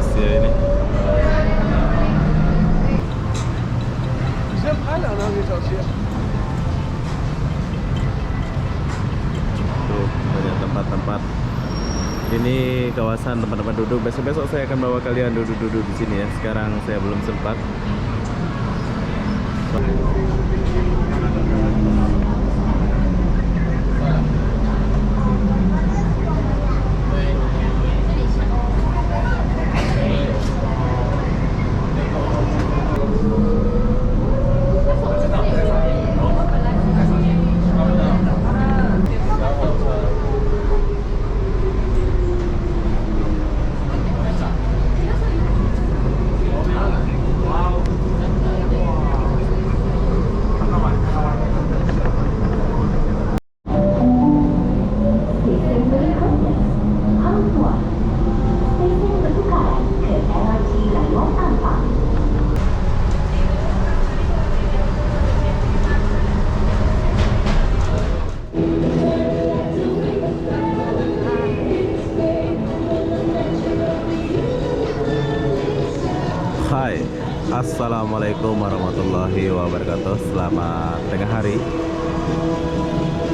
rahasia ini. Tuh banyak tempat-tempat. Ini kawasan tempat-tempat duduk. Besok-besok saya akan bawa kalian duduk-duduk di sini ya. Sekarang saya belum sempat. Hai, assalamualaikum warahmatullahi wabarakatuh. Selamat tengah hari.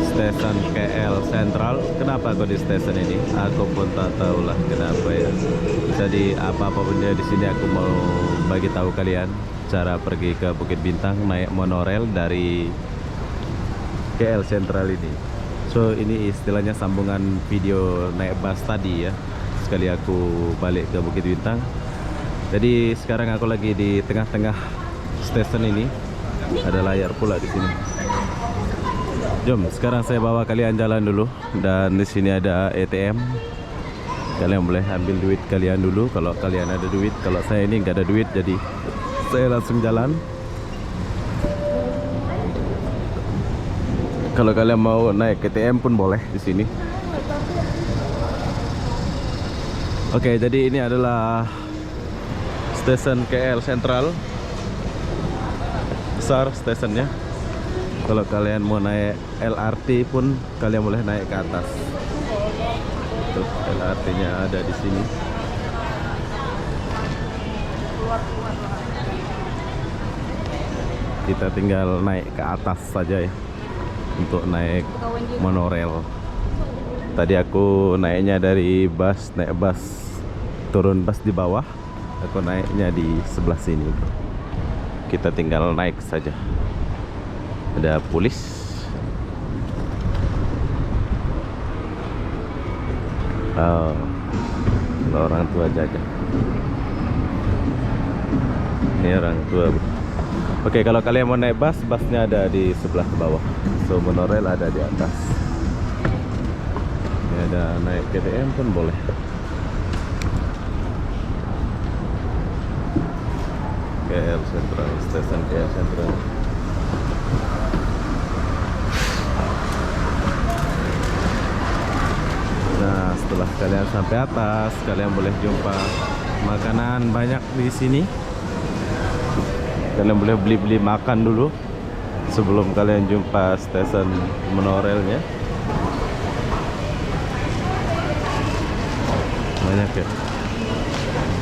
Stasiun KL Sentral. Kenapa aku di stasiun ini? Aku pun tak tahulah kenapa ya. Jadi apa-apapun di sini aku mau bagi tahu kalian cara pergi ke Bukit Bintang naik monorail dari KL Sentral ini. So ini istilahnya sambungan video naik bus tadi ya. Sekali aku balik ke Bukit Bintang. Jadi sekarang aku lagi di tengah-tengah stasiun ini. Ada layar pula di sini. Jom, sekarang saya bawa kalian jalan dulu. Dan di sini ada ATM. Kalian boleh ambil duit kalian dulu kalau kalian ada duit. Kalau saya ini nggak ada duit, jadi saya langsung jalan. Kalau kalian mau naik ATM pun boleh di sini. Oke, jadi ini adalah stasiun KL Sentral. Besar stasiunnya. Kalau kalian mau naik LRT pun kalian boleh naik ke atas. Tuh, LRT-nya ada di sini. Kita tinggal naik ke atas saja ya untuk naik monorail. Tadi aku naiknya dari bus, naik bus, turun bus di bawah. Aku naiknya di sebelah sini. Kita tinggal naik saja. Ada polis. Oh, orang tua jaga. Ini orang tua. Oke, kalau kalian mau naik bus, busnya ada di sebelah bawah. So monorail ada di atas. Ini ada naik KTM pun boleh. KL Sentral, stasiun KL Sentral. Nah, setelah kalian sampai atas, kalian boleh jumpa makanan banyak di sini. Kalian boleh beli-beli makan dulu sebelum kalian jumpa stasiun monorailnya. Banyak ya.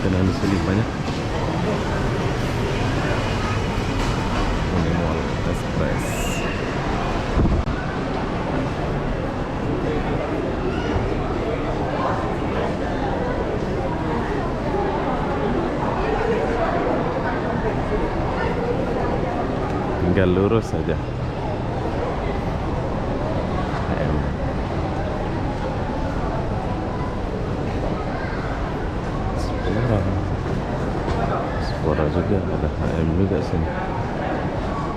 Makanan di sini banyak. Express. Tinggal lurus saja. Spora juga ada HM juga sini.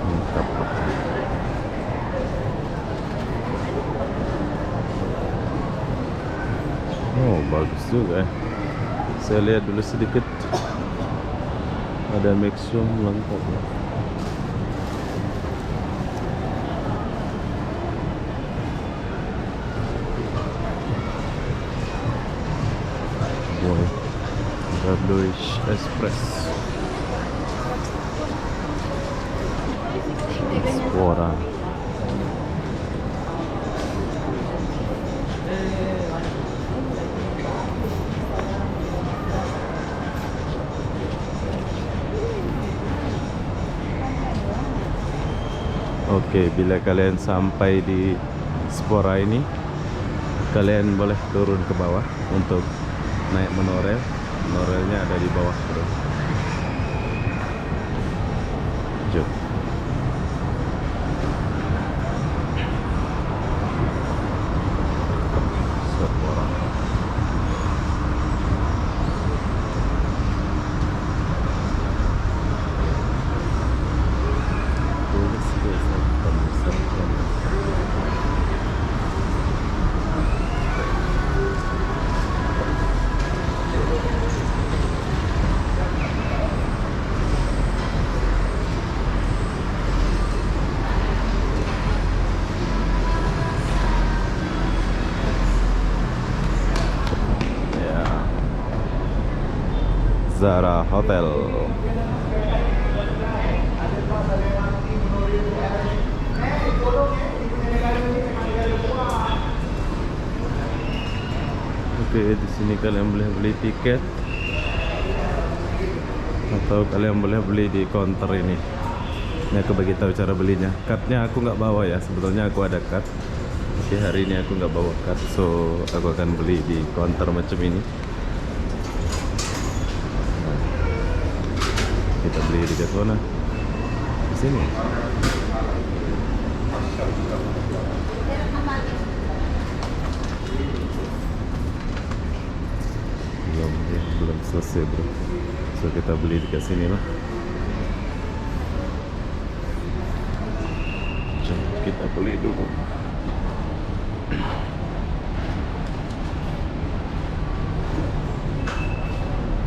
Mantap. Oh, bagus juga. Saya lihat dulu sedikit. Ada Maximum lengkap ya. Boy, Bluish Express. Spora. Oke, bila kalian sampai di Spora ini, kalian boleh turun ke bawah untuk naik monorail. Monorailnya ada di bawah, bro. Jom. Spora. Zara Hotel. Oke, di sini kalian boleh beli tiket atau kalian boleh beli di counter ini. Ini aku bagi tahu cara belinya. Cardnya aku nggak bawa ya. Sebetulnya aku ada card, tapi hari ini aku nggak bawa card, so aku akan beli di counter macam ini. Kita beli di sana, di sini. Belum selesai, bro. So kita beli di sini lah. Jom kita beli dulu.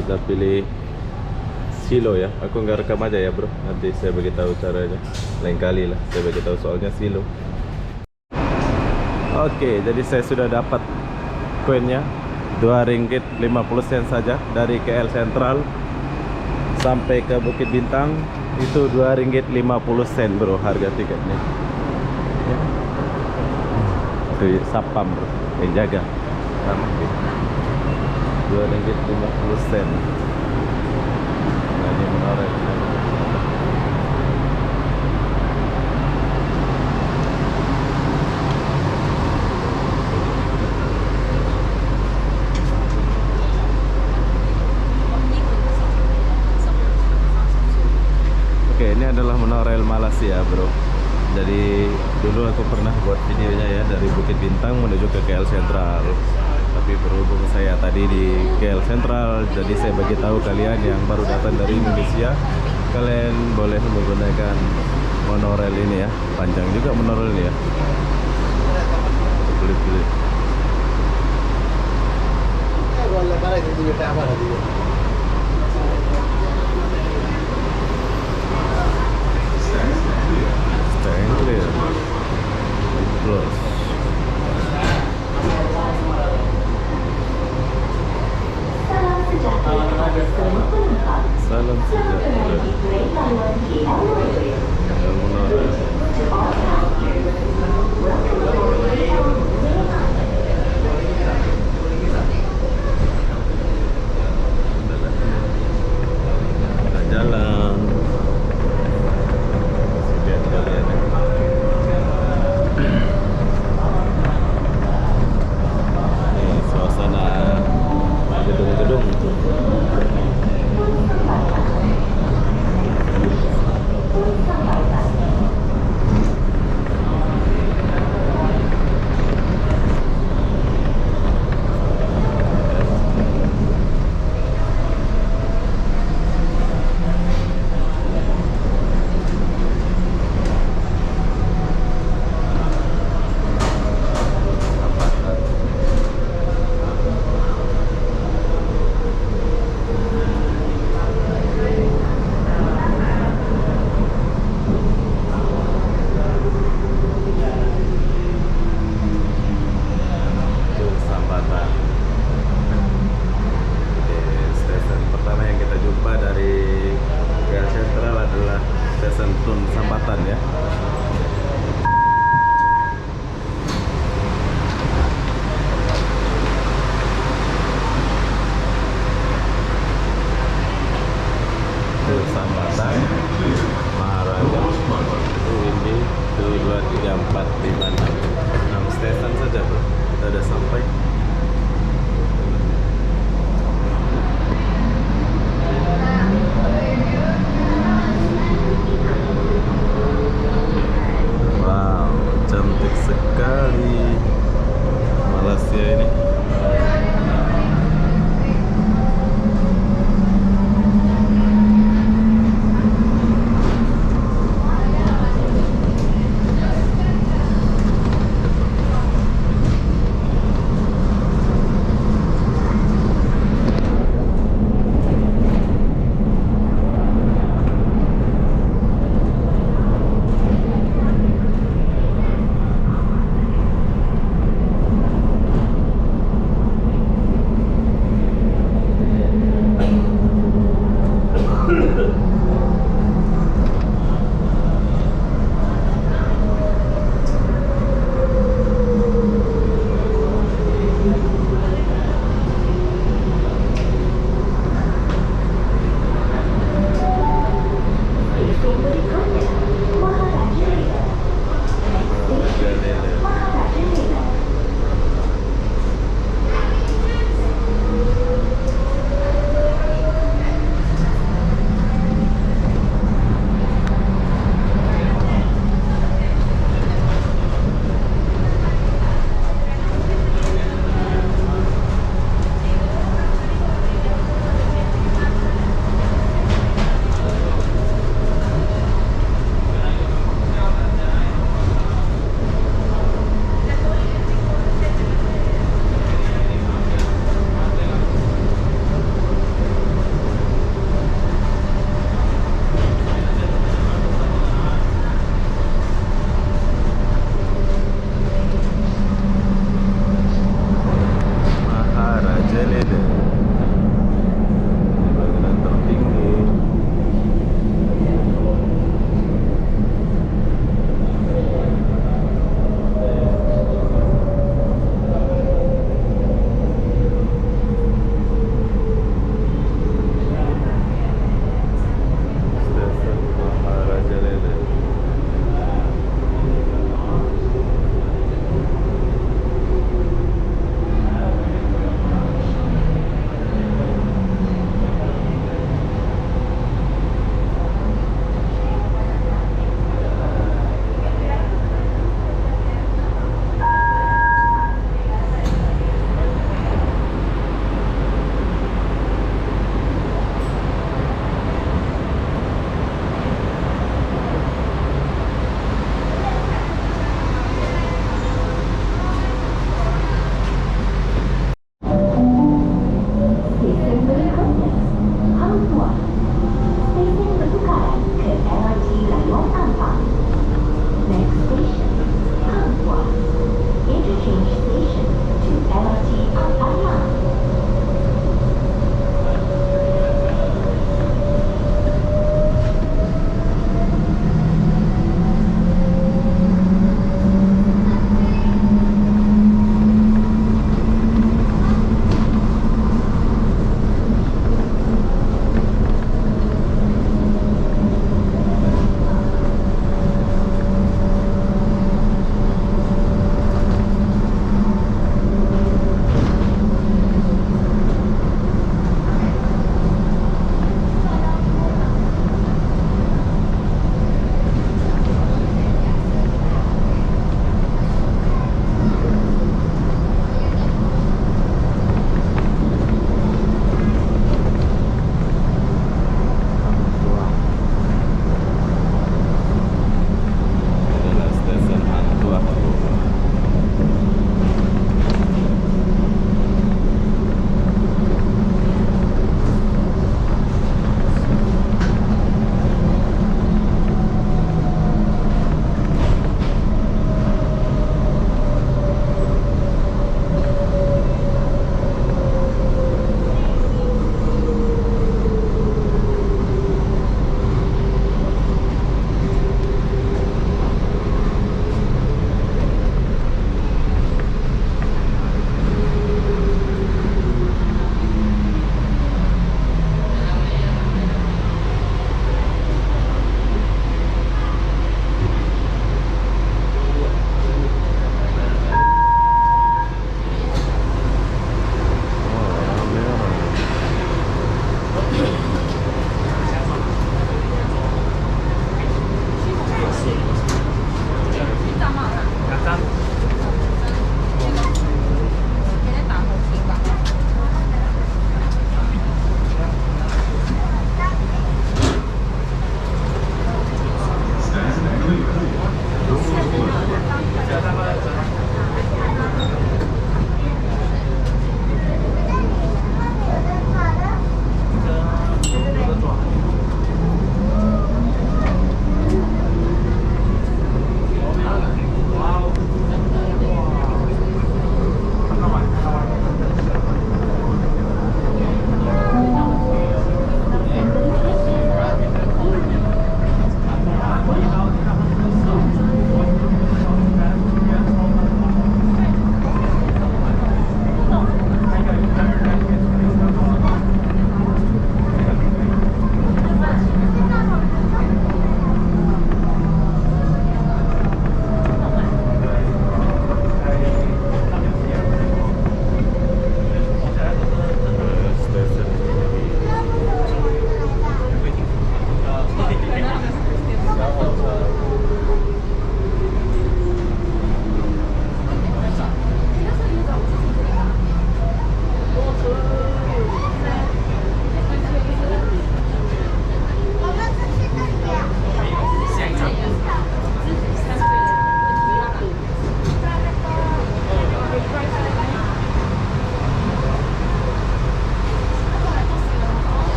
Kita pilih silo ya. Aku nggak rekam aja ya, bro. Nanti saya beritahu caranya. Lain kali lah saya beritahu, soalnya silo. Oke, jadi saya sudah dapat koinnya. Rp2.50 saja dari KL Sentral sampai ke Bukit Bintang. Itu Rp2.50, bro, harga tiketnya. Ya. Itu sapam, bro, yang jaga. Sama Rp2.50. Nah, ini menarik. Oke, ini adalah monorail Malaysia, bro. Jadi dulu aku pernah buat videonya ya dari Bukit Bintang menuju ke KL Sentral. Tapi berhubung saya tadi di KL Sentral, jadi saya bagi tahu kalian yang baru datang dari Indonesia, kalian boleh menggunakan monorail ini ya. Panjang juga monorail ini ya. Pelit-pelit. Stand clear. Close. Salam sejahtera. Kita jalan. Lihat kalian ya. Ini suasana gedung-gedung. Sambatan Maharaja. Ini 2, 3, 4, 5, 6 stesen saja tuh kita udah sampai. Wow, cantik sekali Malaysia ini.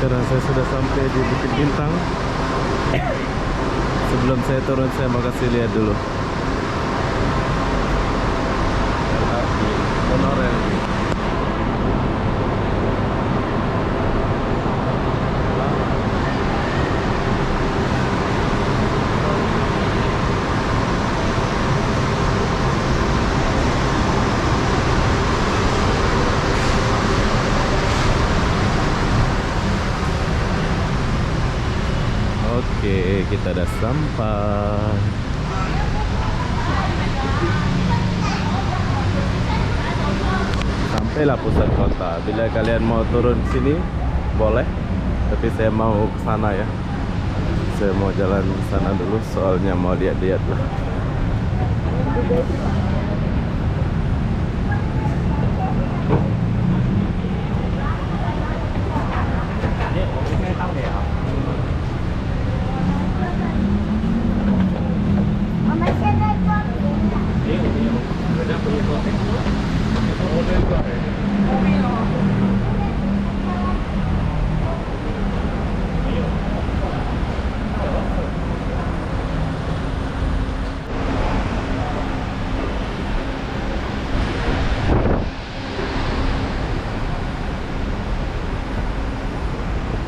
Sekarang saya sudah sampai di Bukit Bintang. Sebelum saya turun, saya mau kasih lihat dulu LRT monorail. Oke, kita udah sampai. Sampailah pusat kota. Bila kalian mau turun sini, boleh. Tapi saya mau ke sana ya. Saya mau jalan ke sana dulu, soalnya mau lihat-lihat lah.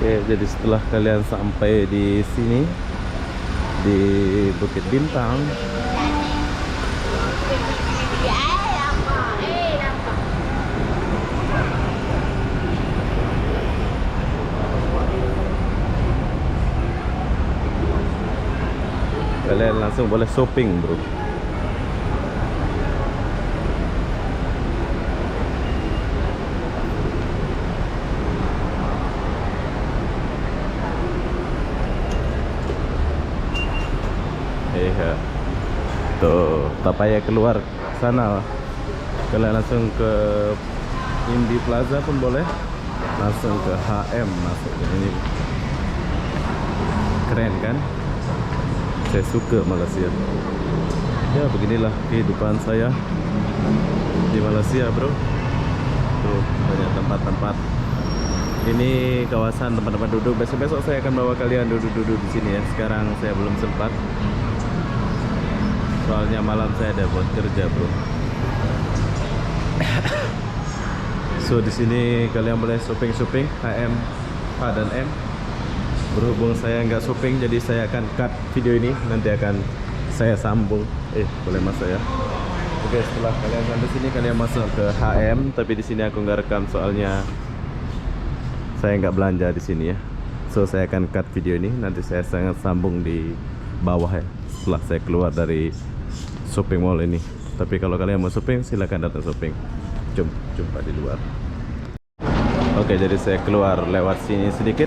Oke, jadi setelah kalian sampai di sini di Bukit Bintang, kalian langsung boleh shopping, bro. Iya, tuh, tak payah keluar sana. Kalian langsung ke Indi Plaza pun boleh, langsung ke HM masuk ke ini. Keren kan? Saya suka Malaysia. Ya, beginilah kehidupan saya di Malaysia, bro. Tuh, banyak tempat-tempat. Ini kawasan tempat-tempat duduk. Besok-besok saya akan bawa kalian duduk-duduk di sini ya. Sekarang saya belum sempat. Soalnya malam saya ada buat kerja, bro. So di sini kalian boleh shopping HM, H dan M. Berhubung saya nggak shopping, jadi saya akan cut video ini. Nanti akan saya sambung. Boleh masuk ya. Oke, setelah kalian sampai sini, kalian masuk ke HM. Tapi di sini aku nggak rekam, soalnya saya nggak belanja di sini ya. So saya akan cut video ini. Nanti saya sangat sambung di bawah ya, setelah saya keluar dari shopping mall ini. Tapi kalau kalian mau shopping, silahkan datang shopping. Jumpa di luar. Oke, jadi saya keluar lewat sini sedikit.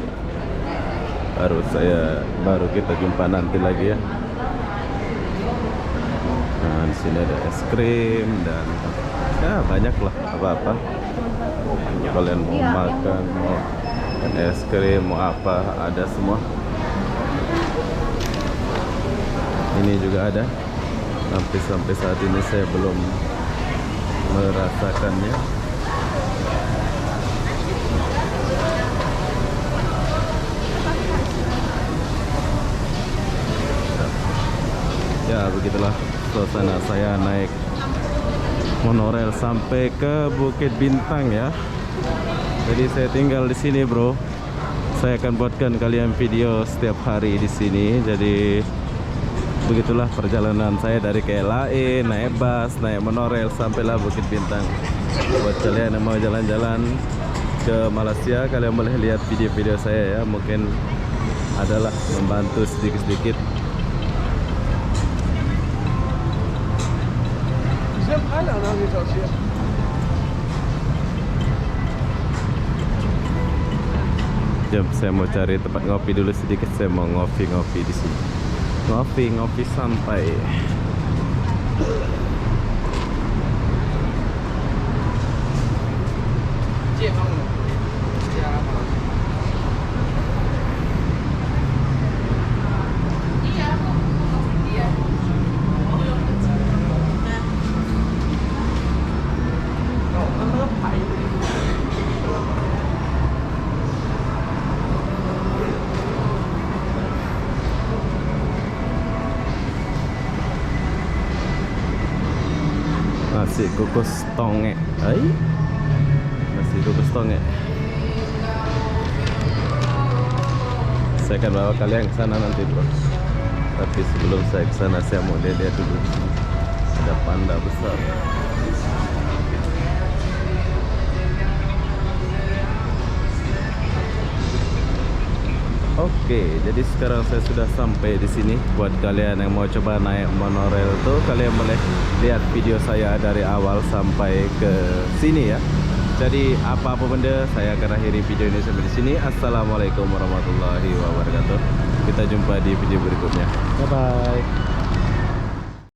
Baru kita jumpa nanti lagi ya. Nah, di sini ada es krim dan ya banyak lah apa-apa. Kalian mau makan, mau es krim, mau apa, ada semua. Ini juga ada. Sampai saat ini saya belum merasakannya. Ya, begitulah suasana saya naik monorail sampai ke Bukit Bintang ya. Jadi saya tinggal di sini, bro. Saya akan buatkan kalian video setiap hari di sini. Jadi begitulah perjalanan saya dari KLAE, naik bus, naik monorail, sampailah Bukit Bintang. Buat kalian yang mau jalan-jalan ke Malaysia, kalian boleh lihat video-video saya ya. Mungkin adalah membantu sedikit-sedikit. Jom, saya mau cari tempat ngopi dulu sedikit. Saya mau ngopi-ngopi di sini. Ngopi sampai. nasi kukus tonge. Nasi kukus tonge. Saya akan bawa kalian ke sana nanti, bro. Tapi sebelum saya ke sana, saya mau lihat dulu. Ada panda besar. Oke, jadi sekarang saya sudah sampai di sini. Buat kalian yang mau coba naik monorail tuh, kalian boleh lihat video saya dari awal sampai ke sini ya. Jadi apa benda, saya akan akhiri video ini sampai di sini. Assalamualaikum warahmatullahi wabarakatuh. Kita jumpa di video berikutnya. Bye bye.